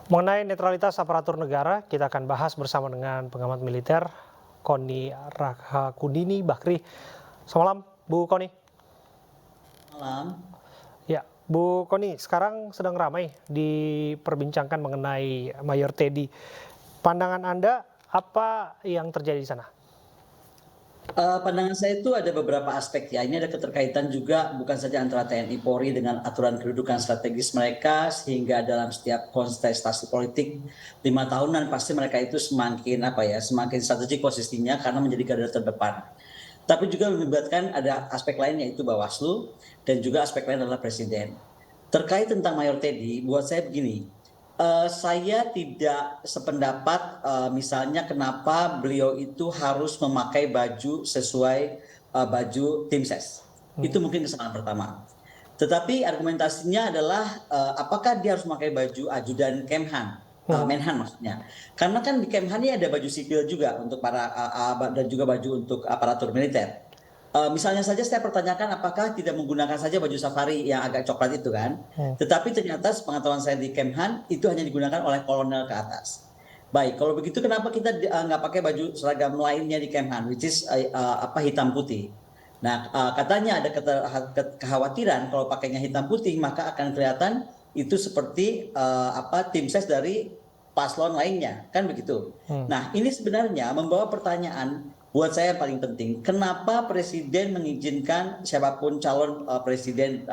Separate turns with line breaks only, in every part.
Mengenai netralitas aparatur negara, kita akan bahas bersama dengan pengamat militer, Koni Rahakundini Bakri. Selamat malam, Bu Koni.
Malam.
Ya, Bu Koni, sekarang sedang ramai diperbincangkan mengenai Mayor Teddy. Pandangan Anda, apa yang terjadi di sana?
Pandangan saya itu ada beberapa aspek ya. Ini ada keterkaitan juga bukan saja antara TNI Polri dengan aturan kedudukan strategis mereka, sehingga dalam setiap kontestasi politik 5 tahunan pasti mereka itu semakin strategik posisinya karena menjadi garda terdepan. Tapi juga melibatkan ada aspek lain yaitu Bawaslu dan juga aspek lain adalah Presiden. Terkait tentang Mayor Teddy, buat saya begini, saya tidak sependapat misalnya kenapa beliau itu harus memakai baju sesuai baju tim ses. Itu mungkin kesalahan pertama. Tetapi argumentasinya adalah apakah dia harus memakai baju ajudan Kemhan, Menhan maksudnya. Karena kan di Kemhan ini ada baju sipil juga untuk para dan juga baju untuk aparatur militer. Misalnya saja saya pertanyakan apakah tidak menggunakan saja baju safari yang agak coklat itu kan.
Hmm.
Tetapi ternyata sepengetahuan saya di Kemhan itu hanya digunakan oleh kolonel ke atas. Baik, kalau begitu kenapa kita nggak pakai baju seragam lainnya di Kemhan, which is hitam putih. Nah, katanya ada kekhawatiran kalau pakainya hitam putih maka akan kelihatan itu seperti tim ses dari paslon lainnya, kan begitu. Nah, ini sebenarnya membawa pertanyaan buat saya yang paling penting, kenapa presiden mengizinkan siapapun calon presiden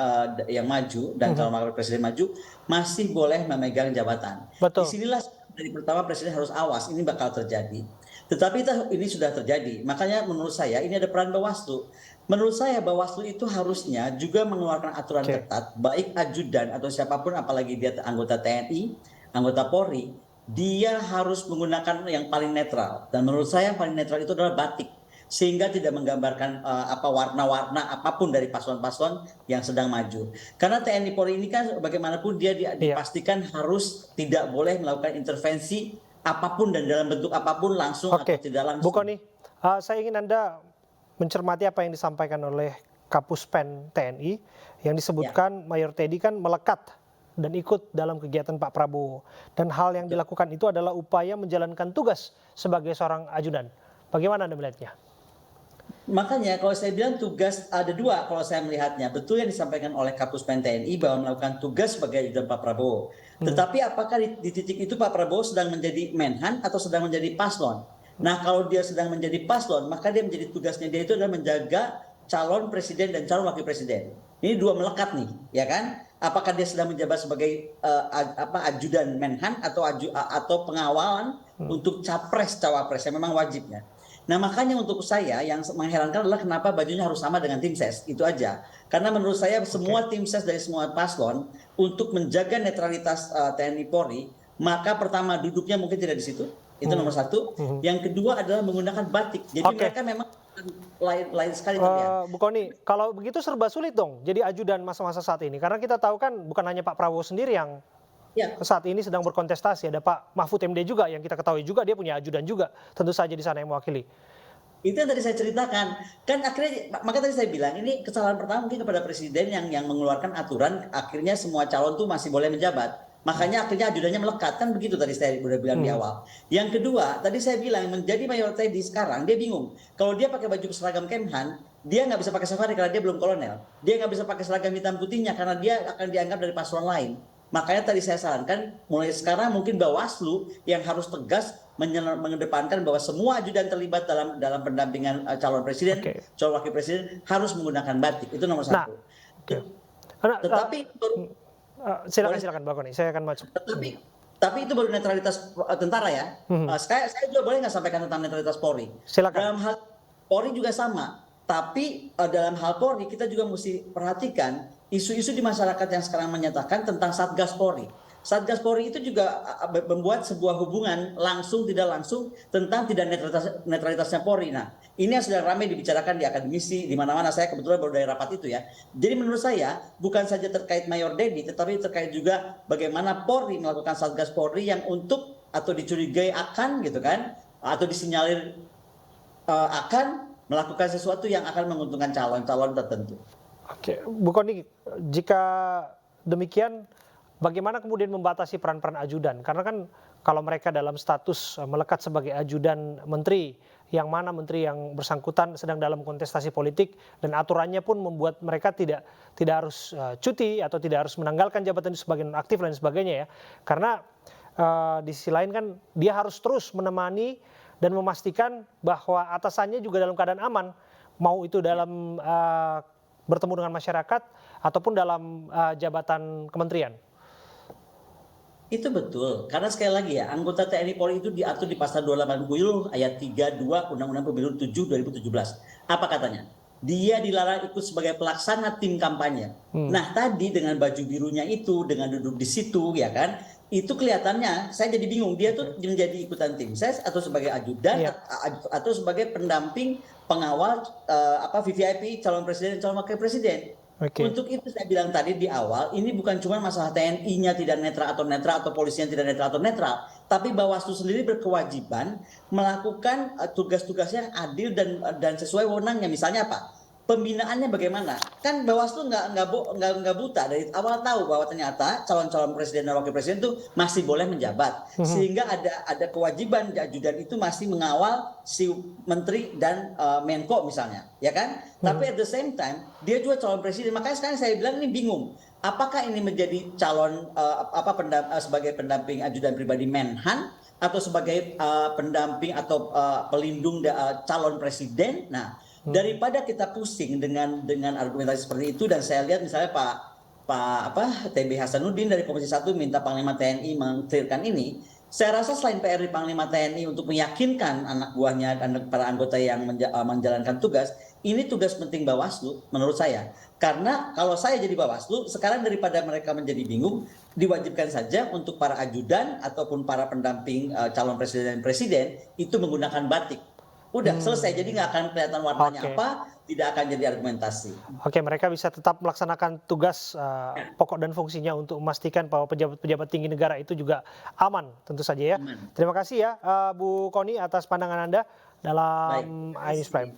yang maju dan calon wakil presiden maju masih boleh memegang jabatan.
Betul.
Disinilah dari pertama presiden harus awas, ini bakal terjadi. Tetapi ini sudah terjadi. Makanya menurut saya ini ada peran Bawaslu. Menurut saya Bawaslu itu harusnya juga mengeluarkan aturan
Oke.
ketat, baik ajudan atau siapapun, apalagi dia anggota TNI, anggota Polri, dia harus menggunakan yang paling netral. Dan menurut saya yang paling netral itu adalah batik, sehingga tidak menggambarkan warna-warna apapun dari paslon-paslon yang sedang maju. Karena TNI Polri ini kan bagaimanapun dia
Iya.
dipastikan harus tidak boleh melakukan intervensi apapun dan dalam bentuk apapun langsung atau
Oke,
tidak
Bu
langsung.
Koni, saya ingin Anda mencermati apa yang disampaikan oleh Kapuspen TNI yang
Ya.
disebutkan Mayor Teddy kan melekat dan ikut dalam kegiatan Pak Prabowo. Dan hal yang dilakukan itu adalah upaya menjalankan tugas sebagai seorang ajudan. Bagaimana Anda melihatnya?
Makanya kalau saya bilang tugas ada dua kalau saya melihatnya. Betul yang disampaikan oleh Kapuspen TNI bahwa melakukan tugas sebagai ajudan Pak Prabowo. Tetapi apakah di titik itu Pak Prabowo sedang menjadi menhan atau sedang menjadi paslon? Nah, kalau dia sedang menjadi paslon, maka dia menjadi tugasnya dia itu adalah menjaga calon presiden dan calon wakil presiden. Ini dua melekat nih, ya kan? Apakah dia sedang menjabat sebagai ajudan menhan atau pengawalan untuk capres cawapres yang memang wajibnya. Nah, makanya untuk saya yang mengherankan adalah kenapa bajunya harus sama dengan tim ses, itu aja. Karena menurut saya semua tim ses dari semua paslon untuk menjaga netralitas TNI Polri, maka pertama duduknya mungkin tidak di situ, itu nomor satu. Yang kedua adalah menggunakan batik. Jadi
Oke.
mereka memang lain sekali terlihat.
Bu Koni, kalau begitu serba sulit dong jadi ajudan masa-masa saat ini. Karena kita tahu kan bukan hanya Pak Prabowo sendiri yang
Ya,
saat ini sedang berkontestasi. Ada Pak Mahfud MD juga yang kita ketahui juga dia punya ajudan juga. Tentu saja di sana yang mewakili.
itu yang tadi saya ceritakan. Kan akhirnya, maka tadi saya bilang ini kesalahan pertama mungkin kepada presiden yang mengeluarkan aturan akhirnya semua calon tuh masih boleh menjabat. Makanya akhirnya ajudannya melekat, kan begitu tadi saya sudah bilang di awal. Yang kedua, tadi saya bilang menjadi Mayor Teddy sekarang dia bingung. Kalau dia pakai baju seragam Kemhan, dia nggak bisa pakai safari karena dia belum kolonel. Dia nggak bisa pakai seragam hitam putihnya karena dia akan dianggap dari paslon lain. Makanya tadi saya sarankan mulai sekarang mungkin Bawaslu yang harus tegas mengedepankan bahwa semua ajudan terlibat dalam pendampingan calon presiden,
Oke.
calon wakil presiden harus menggunakan batik. Itu nomor
Nah,
satu.
oke. Karena,
Tetapi
silakan
boleh,
silakan Pak Koni, saya akan masuk.
tapi itu baru netralitas tentara ya. Saya juga boleh nggak sampaikan tentang netralitas Polri.
Silakan.
Dalam hal Polri juga sama. Tapi dalam hal Polri kita juga mesti perhatikan isu-isu di masyarakat yang sekarang menyatakan tentang Satgas Polri. Satgas Polri itu juga membuat sebuah hubungan langsung tidak langsung tentang tidak netralitasnya Polri. Nah, ini yang sedang ramai dibicarakan di akademisi di mana-mana. Saya kebetulan baru dari rapat itu ya. Jadi menurut saya bukan saja terkait Mayor Dedi, tetapi terkait juga bagaimana Polri melakukan Satgas Polri yang untuk atau dicurigai akan gitu kan, atau disinyalir akan melakukan sesuatu yang akan menguntungkan calon-calon tertentu.
Oke, Bu Koni, jika demikian bagaimana kemudian membatasi peran-peran ajudan? Karena kan kalau mereka dalam status melekat sebagai ajudan menteri, yang mana menteri yang bersangkutan sedang dalam kontestasi politik dan aturannya pun membuat mereka tidak harus cuti atau tidak harus menanggalkan jabatan itu sebagai nonaktif dan sebagainya ya. Karena di sisi lain kan dia harus terus menemani dan memastikan bahwa atasannya juga dalam keadaan aman, mau itu dalam bertemu dengan masyarakat ataupun dalam jabatan kementerian.
Itu betul, karena sekali lagi ya, anggota TNI Polri itu diatur di pasal 280 ayat 3.2 Undang-Undang Pemilu 7 2017. Apa katanya? Dia dilarang ikut sebagai pelaksana tim kampanye. Nah tadi dengan baju birunya itu, dengan duduk di situ ya kan, itu kelihatannya saya jadi bingung, dia tuh menjadi ikutan tim ses atau sebagai ajudan atau sebagai pendamping pengawal VVIP calon presiden dan calon wakil presiden. Untuk itu saya bilang tadi di awal, ini bukan cuma masalah TNI-nya tidak netral atau polisinya tidak netral atau netral, tapi Bawaslu sendiri berkewajiban melakukan tugas-tugas yang adil dan sesuai wewenangnya. Misalnya apa? Pembinaannya bagaimana? Kan Bawaslu nggak buta, dari awal tahu bahwa ternyata calon-calon presiden dan wakil presiden itu masih boleh menjabat, sehingga ada kewajiban ajudan itu masih mengawal si menteri dan Menko misalnya, ya kan? Tapi at the same time dia juga calon presiden, makanya sekarang saya bilang ini bingung. Apakah ini menjadi calon sebagai pendamping ajudan pribadi Menhan atau sebagai pendamping atau pelindung calon presiden? Nah, daripada kita pusing dengan argumentasi seperti itu, dan saya lihat misalnya TB Hasanuddin dari Komisi 1 minta Panglima TNI mengclearkan ini. Saya rasa selain PR di Panglima TNI untuk meyakinkan anak buahnya dan para anggota yang menjalankan tugas, ini tugas penting Bawaslu menurut saya. Karena kalau saya jadi Bawaslu, sekarang daripada mereka menjadi bingung, diwajibkan saja untuk para ajudan ataupun para pendamping calon presiden dan presiden itu menggunakan batik. Udah selesai, jadi nggak akan kelihatan warnanya apa, tidak akan jadi argumentasi.
Oke, mereka bisa tetap melaksanakan tugas pokok dan fungsinya untuk memastikan bahwa pejabat-pejabat tinggi negara itu juga aman, tentu saja ya. Terima kasih ya Bu Kony atas pandangan Anda dalam Ainis Prime.